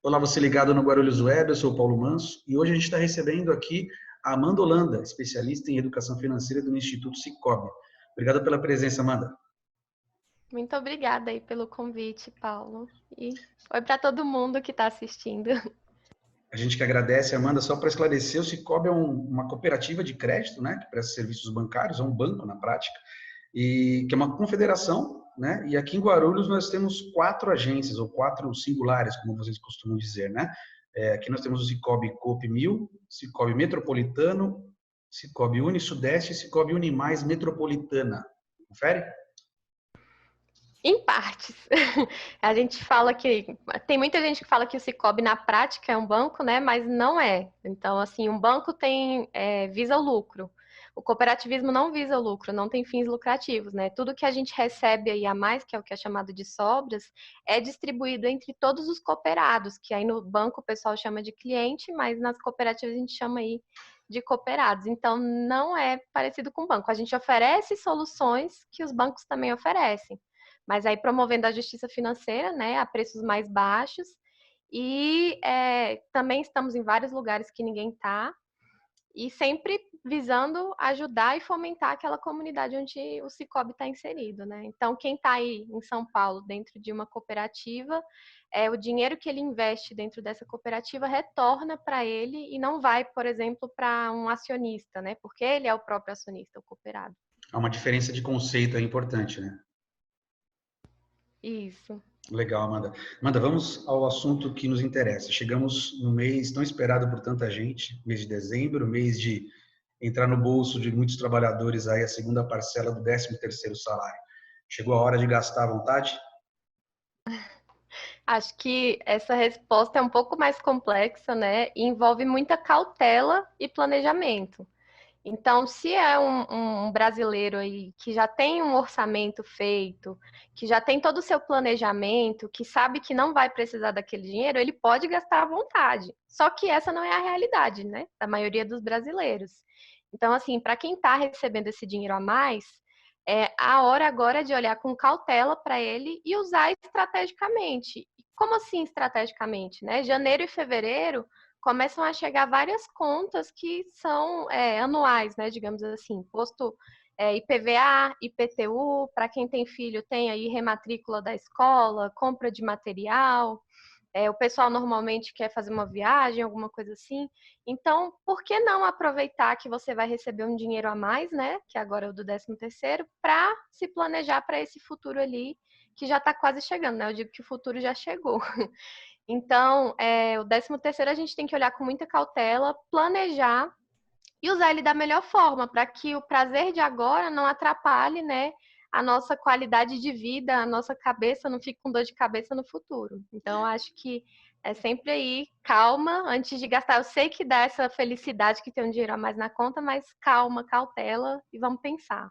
Olá, você ligado no Guarulhos Web, eu sou o Paulo Manso e hoje a gente está recebendo aqui a Amanda Holanda, especialista em educação financeira do Instituto Sicoob. Obrigado pela presença, Amanda. Muito obrigada aí pelo convite, Paulo. E oi para todo mundo que está assistindo. A gente que agradece, Amanda, só para esclarecer, o Sicoob é uma cooperativa de crédito, né, que presta serviços bancários, é um banco na prática, e que é uma confederação, né, e aqui em Guarulhos nós temos 4 agências, ou 4 singulares, como vocês costumam dizer, né. Aqui nós temos o Sicoob Coop 1000, Sicoob Metropolitano, Sicoob Uni Sudeste e Sicoob Unimais Metropolitana. Confere? Em partes. A gente fala que tem muita gente que fala que o Sicoob na prática é um banco, né? Mas não é. Então, assim, um banco visa o lucro. O cooperativismo não visa o lucro, não tem fins lucrativos, né? Tudo que a gente recebe aí a mais, que é o que é chamado de sobras, é distribuído entre todos os cooperados, que aí no banco o pessoal chama de cliente, mas nas cooperativas a gente chama aí de cooperados. Então, não é parecido com o banco. A gente oferece soluções que os bancos também oferecem, mas aí promovendo a justiça financeira, né, a preços mais baixos, e também estamos em vários lugares que ninguém está, e sempre visando ajudar e fomentar aquela comunidade onde o Sicoob está inserido, né? Então, quem está aí em São Paulo dentro de uma cooperativa, o dinheiro que ele investe dentro dessa cooperativa retorna para ele e não vai, por exemplo, para um acionista, né? Porque ele é o próprio acionista, o cooperado. Há uma diferença de conceito, é importante, né? Isso. Legal, Amanda. Amanda, vamos ao assunto que nos interessa. Chegamos no mês tão esperado por tanta gente, mês de dezembro, mês de entrar no bolso de muitos trabalhadores aí a segunda parcela do 13º salário. Chegou a hora de gastar à vontade? Acho que essa resposta é um pouco mais complexa, né? E envolve muita cautela e planejamento. Então, se é um brasileiro aí que já tem um orçamento feito, que já tem todo o seu planejamento, que sabe que não vai precisar daquele dinheiro, ele pode gastar à vontade. Só que essa não é a realidade, né? Da maioria dos brasileiros. Então, assim, para quem está recebendo esse dinheiro a mais, é a hora agora de olhar com cautela para ele e usar estrategicamente. Como assim estrategicamente, né? Janeiro e fevereiro começam a chegar várias contas que são anuais, né? Digamos assim, imposto IPVA, IPTU, para quem tem filho tem aí rematrícula da escola, compra de material. O pessoal normalmente quer fazer uma viagem, alguma coisa assim. Então, por que não aproveitar que você vai receber um dinheiro a mais, né? Que agora é o do 13º, para se planejar para esse futuro ali que já está quase chegando, né? Eu digo que o futuro já chegou. Então, o 13º a gente tem que olhar com muita cautela, planejar e usar ele da melhor forma, para que o prazer de agora não atrapalhe, né, a nossa qualidade de vida, a nossa cabeça não fique com dor de cabeça no futuro. Então, acho que é sempre aí, calma, antes de gastar. Eu sei que dá essa felicidade que tem um dinheiro a mais na conta, mas calma, cautela e vamos pensar.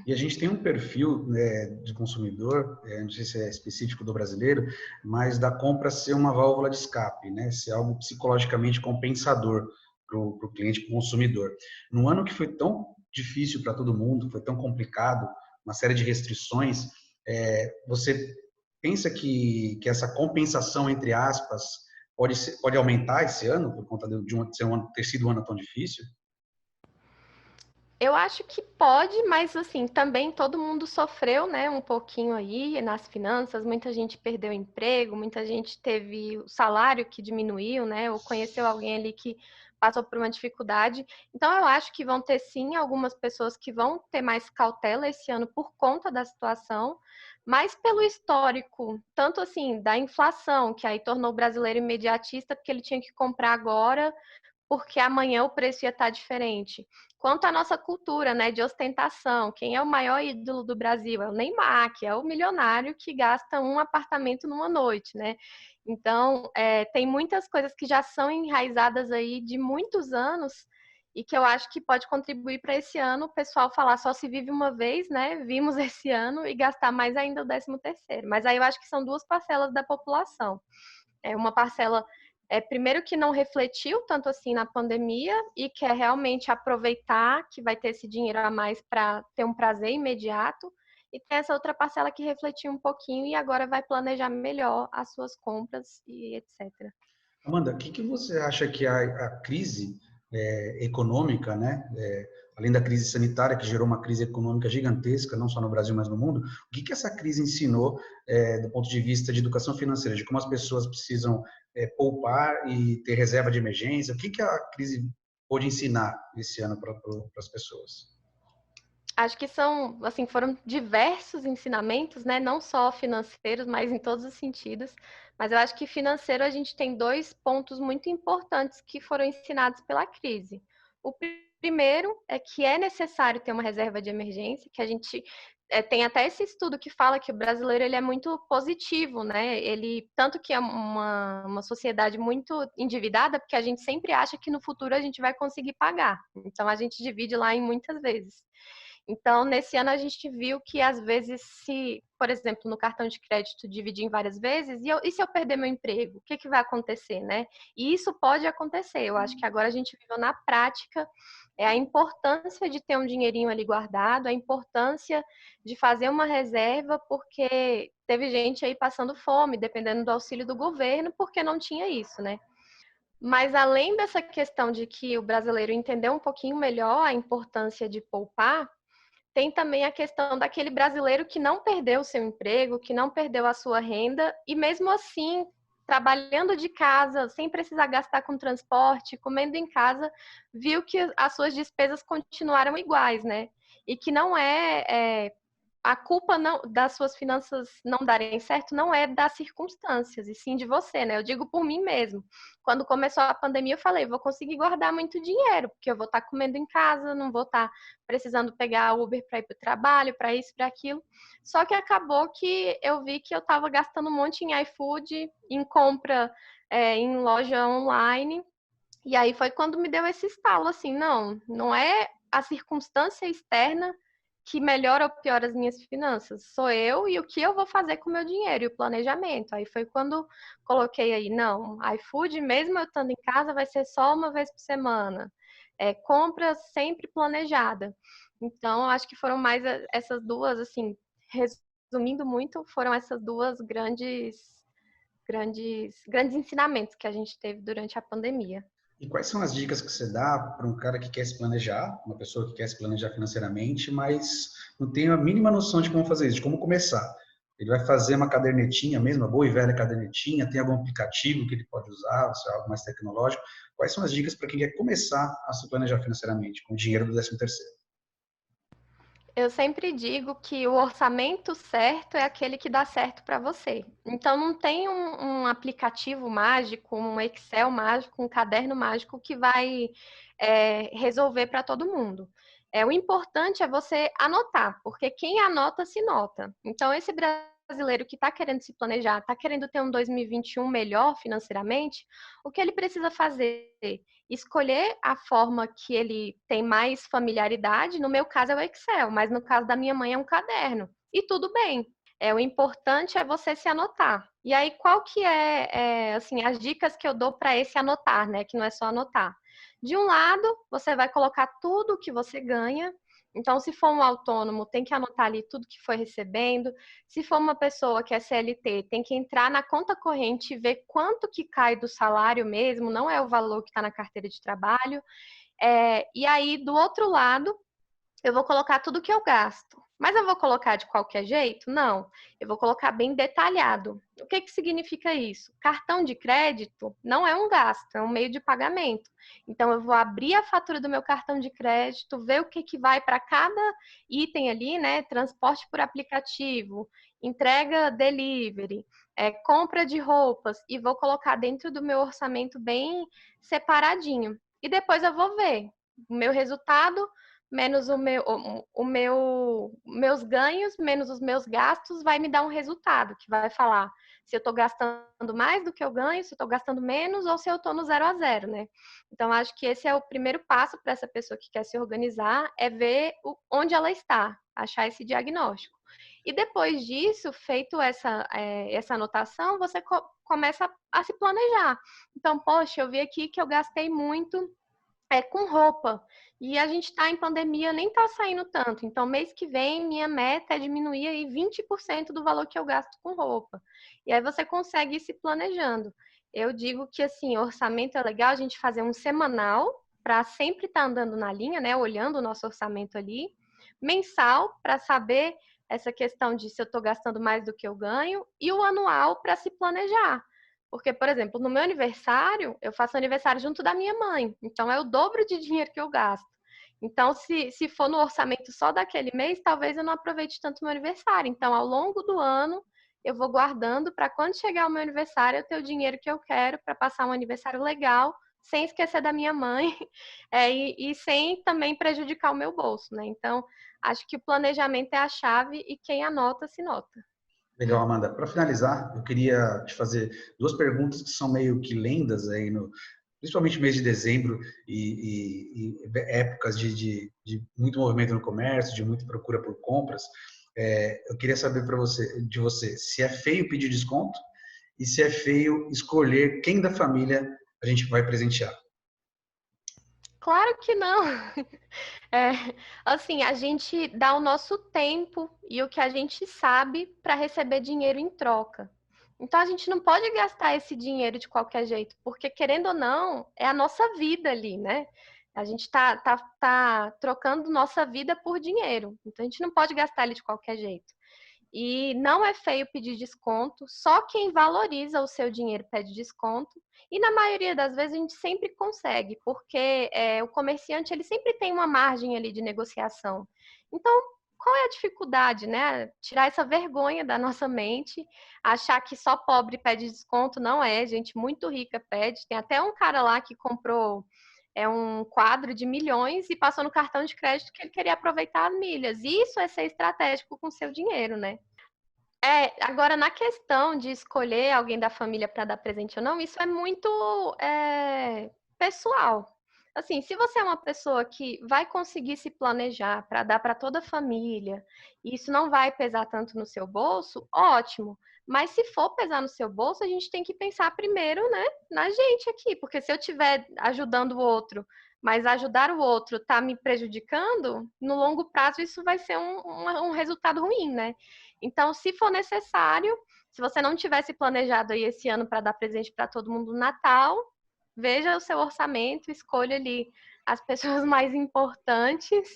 E a gente tem um perfil, né, de consumidor, não sei se é específico do brasileiro, mas da compra ser uma válvula de escape, né? Ser algo psicologicamente compensador para o cliente, para o consumidor. Num ano que foi tão difícil para todo mundo, foi tão complicado, uma série de restrições, você pensa que essa compensação, entre aspas, pode aumentar esse ano, por conta ter sido um ano tão difícil? Eu acho que pode, mas assim, também todo mundo sofreu, né, um pouquinho aí nas finanças, muita gente perdeu o emprego, muita gente teve o salário que diminuiu, né, ou conheceu alguém ali que passou por uma dificuldade. Então, eu acho que vão ter sim algumas pessoas que vão ter mais cautela esse ano por conta da situação, mas pelo histórico, tanto assim, da inflação, que aí tornou o brasileiro imediatista, porque ele tinha que comprar agora porque amanhã o preço ia estar diferente. Quanto à nossa cultura, né, de ostentação, quem é o maior ídolo do Brasil? É o Neymar, que é o milionário que gasta um apartamento numa noite, né? Então, tem muitas coisas que já são enraizadas aí de muitos anos e que eu acho que pode contribuir para esse ano o pessoal falar só se vive uma vez, né? Vimos esse ano e gastar mais ainda o 13º. Mas aí eu acho que são duas parcelas da população. Uma parcela primeiro que não refletiu tanto assim na pandemia e quer realmente aproveitar que vai ter esse dinheiro a mais para ter um prazer imediato, e tem essa outra parcela que refletiu um pouquinho e agora vai planejar melhor as suas compras e etc. Amanda, o que você acha que a crise econômica, né, além da crise sanitária, que gerou uma crise econômica gigantesca, não só no Brasil, mas no mundo, o que essa crise ensinou do ponto de vista de educação financeira, de como as pessoas precisam poupar e ter reserva de emergência? O que a crise pôde ensinar esse ano para as pessoas? Acho que são, assim, foram diversos ensinamentos, né? Não só financeiros, mas em todos os sentidos. Mas eu acho que financeiro a gente tem dois pontos muito importantes que foram ensinados pela crise. O primeiro é que é necessário ter uma reserva de emergência, que a gente tem até esse estudo que fala que o brasileiro ele é muito positivo, né? Ele tanto que é uma sociedade muito endividada, porque a gente sempre acha que no futuro a gente vai conseguir pagar. Então a gente divide lá em muitas vezes. Então, nesse ano a gente viu que às vezes se, por exemplo, no cartão de crédito dividir em várias vezes, e se eu perder meu emprego, o que vai acontecer, né? E isso pode acontecer. Eu acho que agora a gente viu na prática a importância de ter um dinheirinho ali guardado, a importância de fazer uma reserva, porque teve gente aí passando fome, dependendo do auxílio do governo, porque não tinha isso, né? Mas além dessa questão de que o brasileiro entendeu um pouquinho melhor a importância de poupar, tem também a questão daquele brasileiro que não perdeu o seu emprego, que não perdeu a sua renda e mesmo assim, trabalhando de casa, sem precisar gastar com transporte, comendo em casa, viu que as suas despesas continuaram iguais, né? E que não a culpa não, das suas finanças não darem certo não é das circunstâncias, e sim de você, né? Eu digo por mim mesmo. Quando começou a pandemia, eu falei, vou conseguir guardar muito dinheiro, porque eu vou estar comendo em casa, não vou estar precisando pegar Uber para ir para o trabalho, para isso, para aquilo. Só que acabou que eu vi que eu estava gastando um monte em iFood, em compra em loja online, e aí foi quando me deu esse estalo, assim, não é a circunstância externa que melhora ou piora as minhas finanças. Sou eu e o que eu vou fazer com o meu dinheiro e o planejamento. Aí foi quando coloquei aí, não, iFood, mesmo eu estando em casa, vai ser só uma vez por semana. Compra sempre planejada. Então, acho que foram mais essas duas, assim, resumindo muito, foram essas duas grandes ensinamentos que a gente teve durante a pandemia. E quais são as dicas que você dá para um cara que quer se planejar, uma pessoa que quer se planejar financeiramente, mas não tem a mínima noção de como fazer isso, de como começar? Ele vai fazer uma cadernetinha mesmo, uma boa e velha cadernetinha, tem algum aplicativo que ele pode usar, se é algo mais tecnológico? Quais são as dicas para quem quer começar a se planejar financeiramente com o dinheiro do 13º? Eu sempre digo que o orçamento certo é aquele que dá certo para você. Então, não tem um aplicativo mágico, um Excel mágico, um caderno mágico que vai resolver para todo mundo. O importante é você anotar, porque quem anota se nota. Então, esse brasileiro que está querendo se planejar, está querendo ter um 2021 melhor financeiramente, o que ele precisa fazer? Escolher a forma que ele tem mais familiaridade. No meu caso é o Excel, mas no caso da minha mãe é um caderno. E tudo bem. O importante é você se anotar. E aí, qual que assim, as dicas que eu dou para esse anotar, né? Que não é só anotar. De um lado, você vai colocar tudo que você ganha. Então, se for um autônomo, tem que anotar ali tudo que foi recebendo. Se for uma pessoa que é CLT, tem que entrar na conta corrente e ver quanto que cai do salário mesmo, não é o valor que está na carteira de trabalho. E aí, do outro lado, eu vou colocar tudo que eu gasto. Mas eu vou colocar de qualquer jeito? Não. Eu vou colocar bem detalhado. O que significa isso? Cartão de crédito não é um gasto, é um meio de pagamento. Então, eu vou abrir a fatura do meu cartão de crédito, ver o que vai para cada item ali, né? Transporte por aplicativo, entrega delivery, compra de roupas, e vou colocar dentro do meu orçamento bem separadinho. E depois eu vou ver o meu resultado menos meus ganhos, menos os meus gastos, vai me dar um resultado, que vai falar se eu estou gastando mais do que eu ganho, se eu estou gastando menos, ou se eu estou no 0 a 0, né? Então, acho que esse é o primeiro passo para essa pessoa que quer se organizar, é ver onde ela está, achar esse diagnóstico. E depois disso, feito essa anotação, você começa a se planejar. Então, poxa, eu vi aqui que eu gastei muito com roupa. E a gente está em pandemia, nem está saindo tanto. Então, mês que vem, minha meta é diminuir aí 20% do valor que eu gasto com roupa. E aí você consegue ir se planejando. Eu digo que, assim, orçamento é legal a gente fazer um semanal, para sempre estar andando na linha, né? Olhando o nosso orçamento ali. Mensal, para saber essa questão de se eu estou gastando mais do que eu ganho. E o anual, para se planejar. Porque, por exemplo, no meu aniversário, eu faço aniversário junto da minha mãe. Então, é o dobro de dinheiro que eu gasto. Então, se for no orçamento só daquele mês, talvez eu não aproveite tanto o meu aniversário. Então, ao longo do ano, eu vou guardando para quando chegar o meu aniversário, eu ter o dinheiro que eu quero para passar um aniversário legal, sem esquecer da minha mãe e sem também prejudicar o meu bolso, né? Então, acho que o planejamento é a chave e quem anota, se nota. Legal, Amanda. Para finalizar, eu queria te fazer duas perguntas que são meio que lendas aí, principalmente no mês de dezembro e épocas de muito movimento no comércio, de muita procura por compras. Eu queria saber de você se é feio pedir desconto e se é feio escolher quem da família a gente vai presentear. Claro que não. É, assim, a gente dá o nosso tempo e o que a gente sabe para receber dinheiro em troca. Então a gente não pode gastar esse dinheiro de qualquer jeito, porque querendo ou não, é a nossa vida ali, né? A gente tá trocando nossa vida por dinheiro. Então a gente não pode gastar ele de qualquer jeito. E não é feio pedir desconto, só quem valoriza o seu dinheiro pede desconto. E na maioria das vezes a gente sempre consegue, porque o comerciante ele sempre tem uma margem ali de negociação. Então, qual é a dificuldade, né? Tirar essa vergonha da nossa mente, achar que só pobre pede desconto, não é, gente muito rica pede. Tem até um cara lá que comprou um quadro de milhões e passou no cartão de crédito que ele queria aproveitar as milhas. Isso é ser estratégico com seu dinheiro, né? Agora na questão de escolher alguém da família para dar presente ou não, isso é muito pessoal. Assim, se você é uma pessoa que vai conseguir se planejar para dar para toda a família, e isso não vai pesar tanto no seu bolso, ótimo. Mas se for pesar no seu bolso, a gente tem que pensar primeiro, né, na gente aqui, porque se eu estiver ajudando o outro, mas ajudar o outro está me prejudicando, no longo prazo isso vai ser um resultado ruim, né? Então, se for necessário, se você não tivesse planejado aí esse ano para dar presente para todo mundo no Natal, veja o seu orçamento, escolha ali as pessoas mais importantes.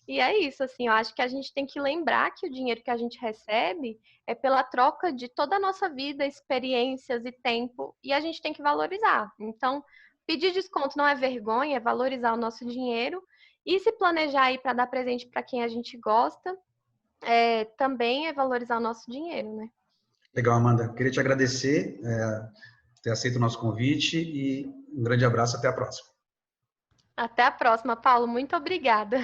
E é isso, assim, eu acho que a gente tem que lembrar que o dinheiro que a gente recebe é pela troca de toda a nossa vida, experiências e tempo, e a gente tem que valorizar. Então, pedir desconto não é vergonha, é valorizar o nosso dinheiro e se planejar aí para dar presente para quem a gente gosta, também é valorizar o nosso dinheiro, né? Legal, Amanda. Queria te agradecer por ter aceito o nosso convite e um grande abraço. Até a próxima. Até a próxima, Paulo. Muito obrigada.